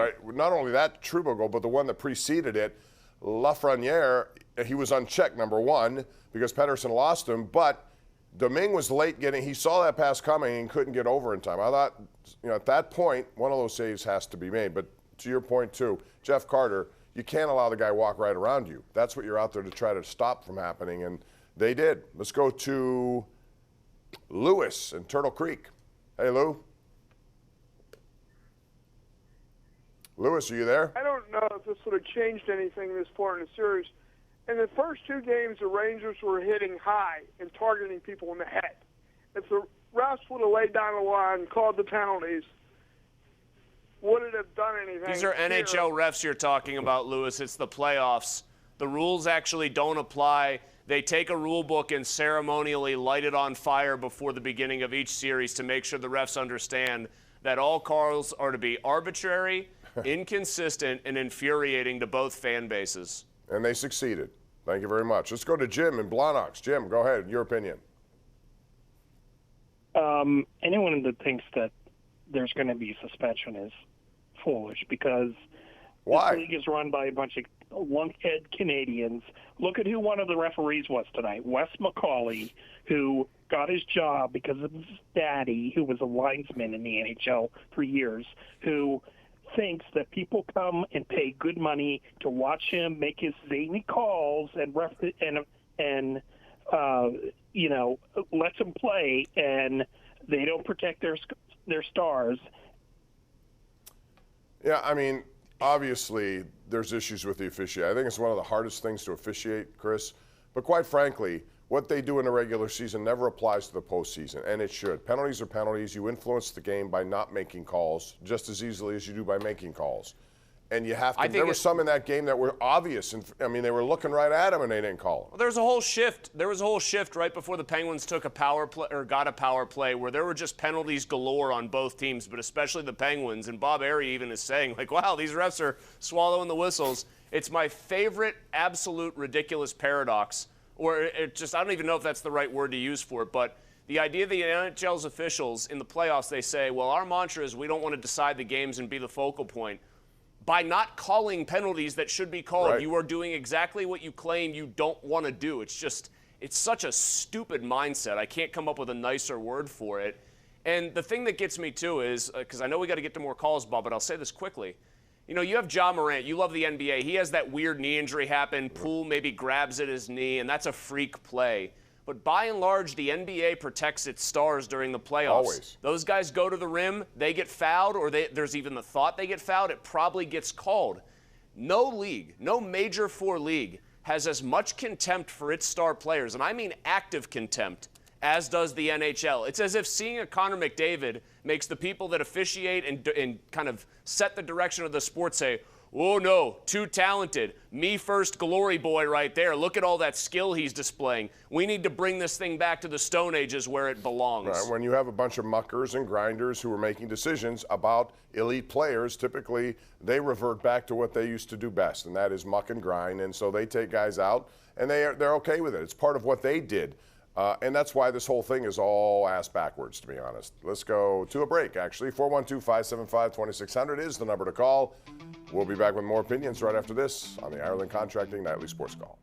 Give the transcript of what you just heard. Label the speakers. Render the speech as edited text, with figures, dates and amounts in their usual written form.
Speaker 1: Right. Not only that Trouba goal, but the one that preceded it, Lafreniere, he was unchecked, number one, because Pedersen lost him, but Domingue was late getting, he saw that pass coming and couldn't get over in time. I thought, at that point, one of those saves has to be made. But to your point, too, Jeff Carter, you can't allow the guy to walk right around you. That's what you're out there to try to stop from happening, and they did. Let's go to Lewis in Turtle Creek. Hey, Lou. Lewis, are you there?
Speaker 2: I don't know if this would have changed anything this far in the series. In the first two games, the Rangers were hitting high and targeting people in the head. If the refs would have laid down the line and called the penalties, would it have done anything?
Speaker 3: These are NHL refs you're talking about, Lewis. It's the playoffs. The rules actually don't apply. They take a rule book and ceremonially light it on fire before the beginning of each series to make sure the refs understand that all calls are to be arbitrary, inconsistent, and infuriating to both fan bases. And
Speaker 1: they succeeded. Thank you very much. Let's go to Jim in Blanox. Jim, go ahead. Your opinion.
Speaker 4: Anyone that thinks that there's going to be suspension is foolish, because
Speaker 1: why?
Speaker 4: This league is run by a bunch of lunkhead Canadians. Look at who one of the referees was tonight, Wes McCauley, who got his job because of his daddy, who was a linesman in the NHL for years, who thinks that people come and pay good money to watch him make his zany calls and lets him play, and they don't protect their stars.
Speaker 1: Yeah, I mean, obviously there's issues with the officiating. I think it's one of the hardest things to officiate, Chris. But quite frankly, what they do in the regular season never applies to the postseason, and it should. Penalties are penalties. You influence the game by not making calls just as easily as you do by making calls. And you have to. There were some in that game that were obvious, and I mean, they were looking right at him and they didn't call him.
Speaker 3: Well, there was a whole shift right before the Penguins took a power play or got a power play where there were just penalties galore on both teams, but especially the Penguins. And Bob Airey even is saying, like, wow, these refs are swallowing the whistles. It's my favorite absolute ridiculous paradox. Or it just, I don't even know if that's the right word to use for it, but the idea that the NHL's officials in the playoffs, they say, well, our mantra is we don't want to decide the games and be the focal point. By not calling penalties that should be called, right, you are doing exactly what you claim you don't want to do. It's just, it's such a stupid mindset. I can't come up with a nicer word for it. And the thing that gets me, too, is, because I know we got to get to more calls, Bob, but I'll say this quickly. You know, you have Ja Morant. You love the NBA. He has that weird knee injury happen. Poole maybe grabs at his knee, and that's a freak play. But by and large, the NBA protects its stars during the playoffs.
Speaker 1: Always.
Speaker 3: Those guys go to the rim, they get fouled, or there's even the thought they get fouled, it probably gets called. No league, no Major Four league has as much contempt for its star players, and I mean active contempt, as does the NHL. It's as if seeing a Connor McDavid makes the people that officiate and kind of set the direction of the sport say, oh, no, too talented. Me first glory boy right there. Look at all that skill he's displaying. We need to bring this thing back to the Stone Ages where it belongs.
Speaker 1: Right. When you have a bunch of muckers and grinders who are making decisions about elite players, typically they revert back to what they used to do best, and that is muck and grind. And so they take guys out, and they're okay with it. It's part of what they did. And that's why this whole thing is all ass backwards, to be honest. Let's go to a break, actually. 412-575-2600 is the number to call. We'll be back with more opinions right after this on the Ireland Contracting Nightly Sports Call.